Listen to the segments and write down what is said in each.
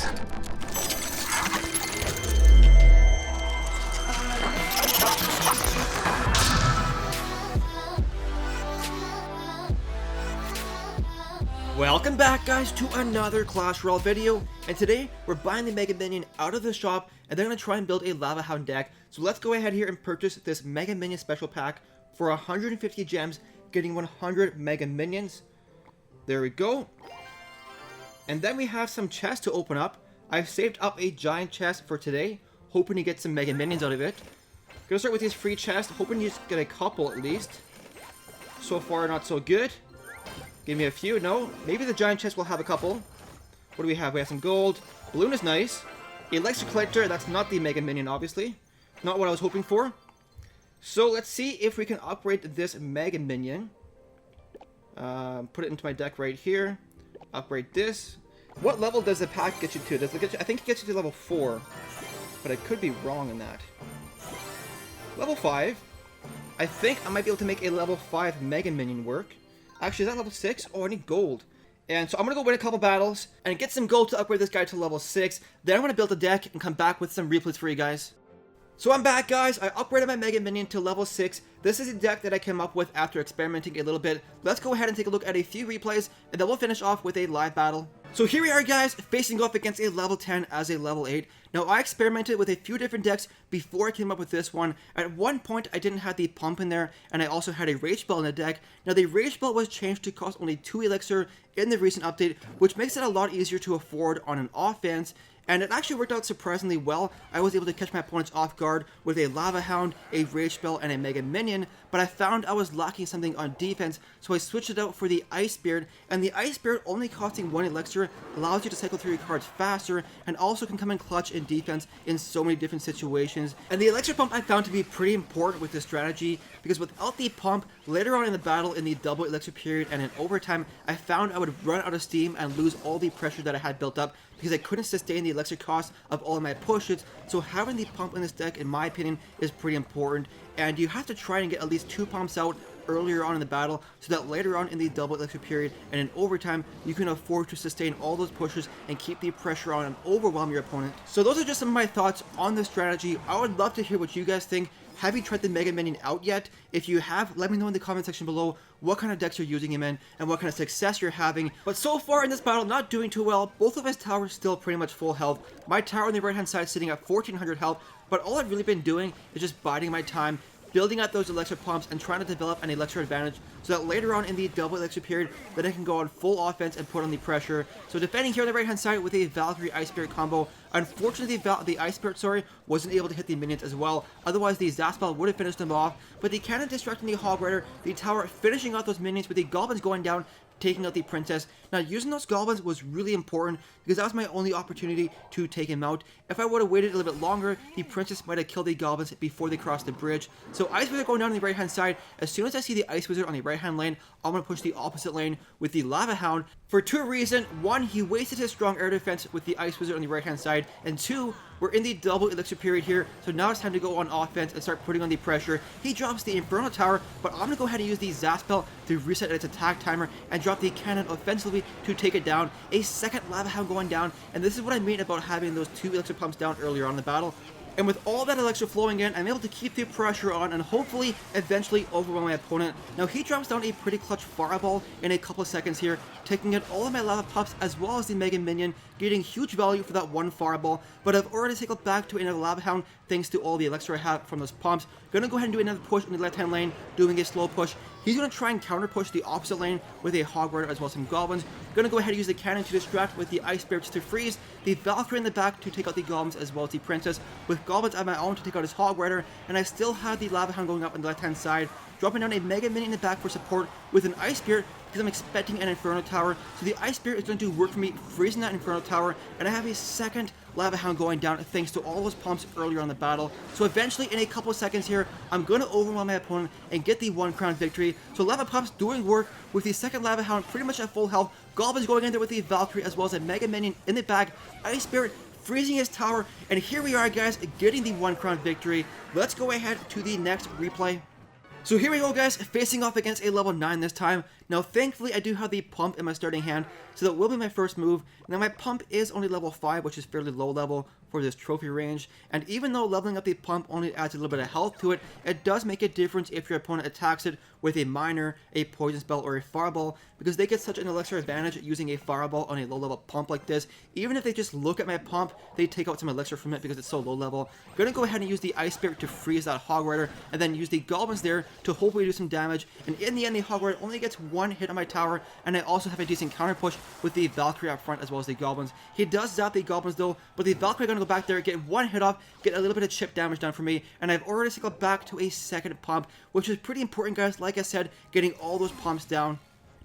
truth. Welcome back, guys, to another Clash Royale video, and today we're buying the Mega Minion out of the shop, and they're going to try and build a Lava Hound deck. So let's go ahead here and purchase this Mega Minion special pack for 150 gems, getting 100 Mega Minions. There we go. And then we have some chests to open up. I've saved up a giant chest for today, hoping to get some Mega Minions out of it. Gonna start with these free chests, hoping to just get a couple at least. So far, not so good. Give me a few. No, maybe the giant chest will have a couple. What do we have? We have some gold. Balloon is nice. Elixir collector. That's not the Mega Minion, obviously. Not what I was hoping for. So let's see if we can upgrade this Mega Minion. Put it into my deck right here. Upgrade this. What level does the pack get you to? Does it get you? I think it gets you to level 4, but I could be wrong in that. Level 5. I think I might be able to make a level 5 Mega Minion work. Actually, is that level 6? Oh, I need gold. And so I'm going to go win a couple battles and get some gold to upgrade this guy to level 6. Then I'm going to build a deck and come back with some replays for you guys. So I'm back, guys. I upgraded my Mega Minion to level 6. This is a deck that I came up with after experimenting a little bit. Let's go ahead and take a look at a few replays, and then we'll finish off with a live battle. So here we are, guys, facing off against a level 10 as a level 8. Now, I experimented with a few different decks before I came up with this one. At one point, I didn't have the pump in there, and I also had a rage spell in the deck. Now, the rage spell was changed to cost only 2 elixir in the recent update, which makes it a lot easier to afford on an offense. And it actually worked out surprisingly well. I was able to catch my opponents off guard with a Lava Hound, a Rage Spell, and a Mega Minion, but I found I was lacking something on defense, so I switched it out for the Ice Spirit, and the Ice Spirit only costing 1 elixir allows you to cycle through your cards faster, and also can come in clutch in defense in so many different situations. And the Elixir Pump I found to be pretty important with this strategy, because without the pump, later on in the battle in the double elixir period and in overtime, I found I would run out of steam and lose all the pressure that I had built up, because I couldn't sustain the elixir cost of all of my pushes. So having the pump in this deck, in my opinion, is pretty important, and you have to try and get at least 2 pumps out earlier on in the battle, so that later on in the double elixir period and in overtime, you can afford to sustain all those pushes and keep the pressure on and overwhelm your opponent. So those are just some of my thoughts on this strategy. I would love to hear what you guys think. Have you tried the Mega Minion out yet? If you have, let me know in the comment section below what kind of decks you're using him in and what kind of success you're having. But so far in this battle, not doing too well. Both of his towers still pretty much full health. My tower on the right hand side sitting at 1400 health, but all I've really been doing is just biding my time, building out those elixir pumps and trying to develop an elixir advantage so that later on in the double elixir period, then I can go on full offense and put on the pressure. So defending here on the right hand side with a Valkyrie Ice Spirit combo. Unfortunately, the Ice Spirit, wasn't able to hit the minions as well. Otherwise, the Zaspel would have finished them off. But the cannon distracting the Hog Rider, the tower finishing off those minions with the goblins going down, taking out the princess. Now, using those goblins was really important because that was my only opportunity to take him out. If I would have waited a little bit longer, the princess might have killed the goblins before they crossed the bridge. So Ice Wizard going down on the right hand side. As soon as I see the Ice Wizard on the right hand lane, I'm going to push the opposite lane with the Lava Hound for 2 reasons. 1, he wasted his strong air defense with the Ice Wizard on the right hand side, and 2, we're in the double elixir period here, so now it's time to go on offense and start putting on the pressure. He drops the Inferno Tower, but I'm going to go ahead and use the Zaspel to reset its attack timer and drop the cannon offensively to take it down. A second Lava Hound going down, and this is what I mean about having those 2 elixir pumps down earlier on in the battle. And with all that elixir flowing in, I'm able to keep the pressure on and hopefully eventually overwhelm my opponent. Now he drops down a pretty clutch fireball in a couple of seconds here, taking out all of my lava pups as well as the Mega Minion, getting huge value for that 1 fireball. But I've already cycled back to another Lava Hound thanks to all the elixir I have from those pumps. Gonna go ahead and do another push in the left hand lane, doing a slow push. He's going to try and counter push the opposite lane with a Hog Rider as well as some goblins. Going to go ahead and use the cannon to distract with the Ice Spirits to freeze, the Valkyrie in the back to take out the goblins as well as the princess, with goblins of my own to take out his Hog Rider, and I still have the Lava Hound going up on the left hand side, dropping down a Mega Minion in the back for support with an Ice Spirit because I'm expecting an Inferno Tower. So the Ice Spirit is going to do work for me, freezing that Inferno Tower, and I have a second Lava Hound going down thanks to all those pumps earlier on the battle. So eventually, in a couple of seconds here, I'm going to overwhelm my opponent and get the 1 crown victory. So Lava Pumps doing work with the second Lava Hound pretty much at full health. Goblins going in there with the Valkyrie as well as a Mega Minion in the back. Ice Spirit freezing his tower, and here we are, guys, getting the 1 crown victory. Let's go ahead to the next replay. So here we go, guys, facing off against a level 9 this time. Now, thankfully, I do have the pump in my starting hand, so that will be my first move. Now, my pump is only level 5, which is fairly low level for this trophy range, and even though leveling up the pump only adds a little bit of health to it, it does make a difference if your opponent attacks it with a miner, a poison spell, or a fireball, because they get such an elixir advantage using a fireball on a low level pump like this. Even if they just look at my pump, they take out some elixir from it because it's so low level. I'm gonna go ahead and use the Ice Spirit to freeze that Hog Rider, and then use the goblins there to hopefully do some damage, and in the end the Hog Rider only gets one hit on my tower, and I also have a decent counter push with the Valkyrie up front as well as the goblins. He does zap the goblins though, but the Valkyrie gonna go back there, get one hit off, get a little bit of chip damage done for me, and I've already cycled back to a second pump, which is pretty important, guys. Like I said, getting all those pumps down.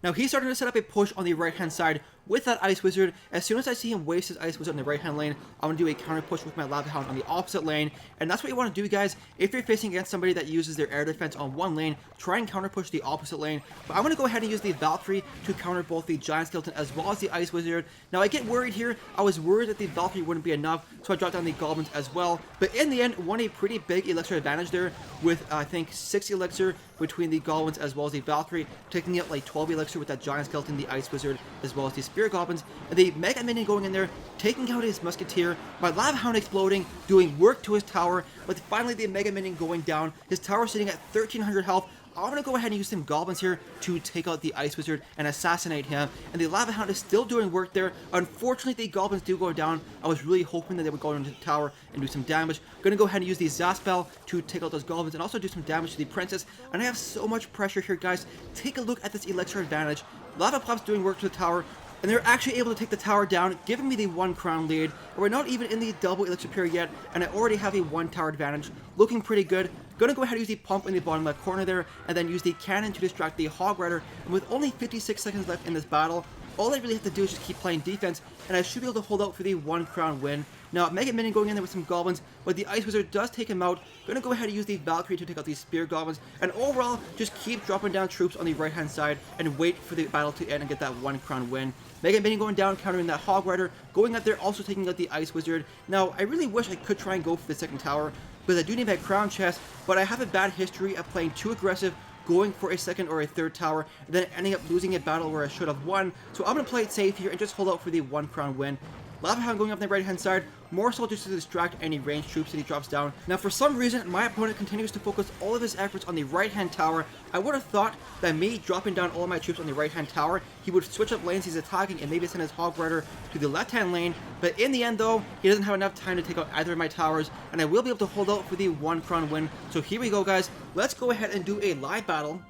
Now he's starting to set up a push on the right hand side with that Ice Wizard. As soon as I see him waste his Ice Wizard in the right hand lane, I'm going to do a counter push with my Lava Hound on the opposite lane. And that's what you want to do, guys. If you're facing against somebody that uses their air defense on one lane, try and counter push the opposite lane. But I'm going to go ahead and use the Valkyrie to counter both the Giant Skeleton as well as the Ice Wizard. Now I get worried here. I was worried that the Valkyrie wouldn't be enough, so I dropped down the Goblins as well. But in the end, won a pretty big elixir advantage there with, I think, 6 elixir between the Goblins as well as the Valkyrie, taking out like 12 elixir with that Giant Skeleton, the Ice Wizard, as well as the Spear Goblins. And the Mega Minion going in there, taking out his Musketeer, my Lava Hound exploding, doing work to his tower, but finally the Mega Minion going down, his tower sitting at 1300 health. I'm going to go ahead and use some Goblins here to take out the Ice Wizard and assassinate him. And the Lava Hound is still doing work there. Unfortunately, the Goblins do go down. I was really hoping that they would go into the tower and do some damage. Going to go ahead and use the Zaspel to take out those Goblins and also do some damage to the Princess. And I have so much pressure here, guys. Take a look at this elixir advantage. Lava Pop's doing work to the tower, and they're actually able to take the tower down, giving me the 1 crown lead. And we're not even in the double elixir period yet, and I already have a 1 tower advantage. Looking pretty good. Gonna go ahead and use the pump in the bottom left corner there, and then use the cannon to distract the Hog Rider. And with only 56 seconds left in this battle, all I really have to do is just keep playing defense, and I should be able to hold out for the 1 crown win. Now, Mega Minion going in there with some Goblins, but the Ice Wizard does take him out. Gonna go ahead and use the Valkyrie to take out these Spear Goblins, and overall, just keep dropping down troops on the right-hand side and wait for the battle to end and get that 1 crown win. Mega Minion going down, countering that Hog Rider, going out there, also taking out the Ice Wizard. Now, I really wish I could try and go for the second tower, because I do need my crown chest, but I have a bad history of playing too aggressive, going for a second or a third tower, and then ending up losing a battle where I should have won. So I'm going to play it safe here and just hold out for the 1 crown win. Lava Hound going up on the right hand side, more so just to distract any ranged troops that he drops down. Now for some reason, my opponent continues to focus all of his efforts on the right hand tower. I would have thought that me dropping down all of my troops on the right hand tower, he would switch up lanes he's attacking and maybe send his Hog Rider to the left hand lane. But in the end though, he doesn't have enough time to take out either of my towers, and I will be able to hold out for the 1 crown win. So here we go, guys. Let's go ahead and do a live battle.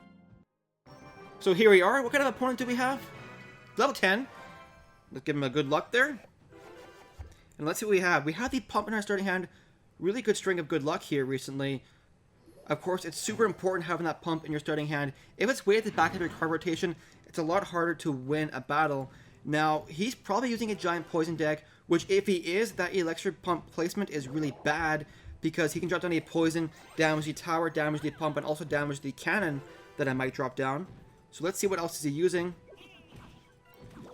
So here we are. What kind of opponent do we have? Level 10. Let's give him a good luck there. And let's see what we have. We have the pump in our starting hand. Really good string of good luck here recently. Of course, it's super important having that pump in your starting hand. If it's way at the back of your card rotation, it's a lot harder to win a battle. Now, he's probably using a giant poison deck, which if he is, that elixir pump placement is really bad, because he can drop down a poison, damage the tower, damage the pump, and also damage the cannon that I might drop down. So let's see what else is he using.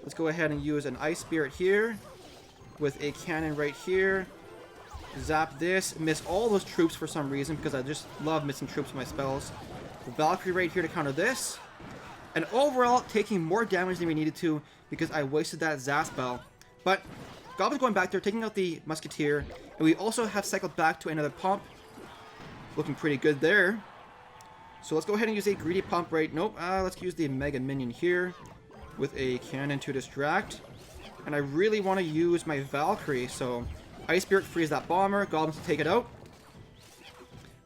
Let's go ahead and use an Ice Spirit here, with a cannon right here. Zap this. Miss all those troops for some reason, because I just love missing troops with my spells. The Valkyrie right here to counter this. And overall, taking more damage than we needed to, because I wasted that Zaspel. But Goblin's going back there, taking out the Musketeer. And we also have cycled back to another pump. Looking pretty good there. So let's go ahead and use a greedy pump right. Nope. Let's use the Mega Minion here, with a cannon to distract. And I really want to use my Valkyrie, so Ice Spirit frees that bomber, Goblins to take it out.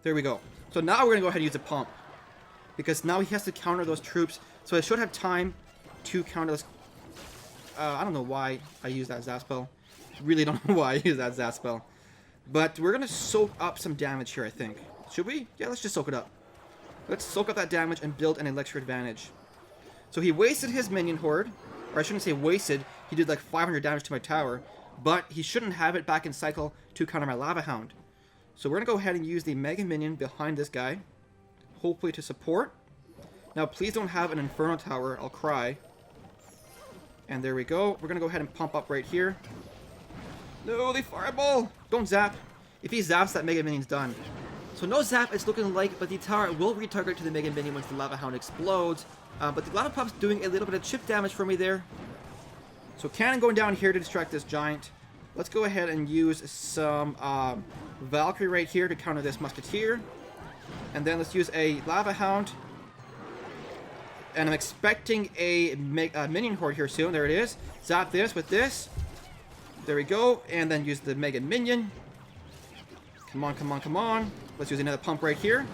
There we go. So now we're going to go ahead and use a pump, because now he has to counter those troops, so I should have time to counter this. I don't know why I use that Zaspel. Really don't know why I use that Zaspel. But we're going to soak up some damage here, I think. Should we? Yeah, let's just soak it up. Let's soak up that damage and build an elixir advantage. So he wasted his minion horde. Or I shouldn't say wasted, he did like 500 damage to my tower, but he shouldn't have it back in cycle to counter my Lava Hound. So we're going to go ahead and use the Mega Minion behind this guy, hopefully to support. Now please don't have an Inferno Tower, I'll cry. And there we go, we're going to go ahead and pump up right here. No, the Fireball! Don't zap. If he zaps, that Mega Minion's done. So no zap it's looking like, but the tower will retarget to the Mega Minion once the Lava Hound explodes. But the Lava Pup's doing a little bit of chip damage for me there. So cannon going down here to distract this giant. Let's go ahead and use some Valkyrie right here to counter this Musketeer. And then let's use a Lava Hound. And I'm expecting a Minion Horde here soon. There it is. Zap this with this. There we go. And then use the Mega Minion. Come on, come on, come on. Let's use another pump right here.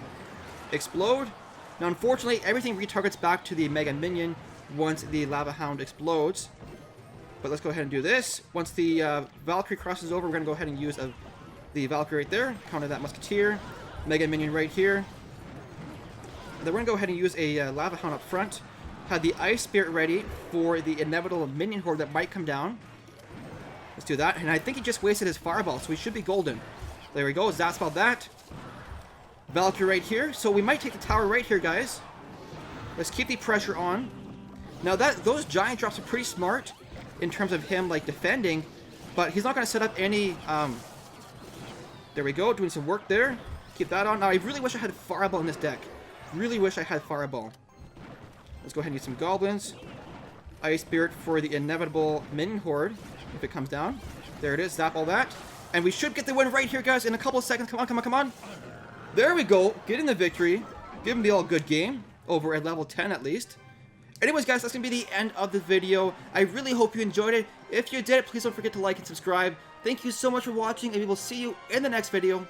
Explode. Now, unfortunately, everything retargets back to the Mega Minion once the Lava Hound explodes. But let's go ahead and do this. Once the Valkyrie crosses over, we're going to go ahead and use the Valkyrie right there. Counter that Musketeer. Mega Minion right here. And then we're going to go ahead and use a Lava Hound up front. Had the Ice Spirit ready for the inevitable Minion Horde that might come down. Let's do that. And I think he just wasted his Fireball, so he should be golden. There we go. Zap spell that. Valkyrie right here. So we might take the tower right here, guys. Let's keep the pressure on. Now those giant drops are pretty smart in terms of him like defending, but he's not going to set up any. There we go. Doing some work there. Keep that on. Now I really wish I had Fireball in this deck. Really wish I had Fireball. Let's go ahead and use some Goblins. Ice Spirit for the inevitable Minion Horde if it comes down. There it is. Zap all that. And we should get the win right here, guys, in a couple of seconds. Come on, come on, come on. There we go. Getting the victory. Giving the all good game. Over at level 10, at least. Anyways, guys, that's going to be the end of the video. I really hope you enjoyed it. If you did, please don't forget to like and subscribe. Thank you so much for watching, and we will see you in the next video.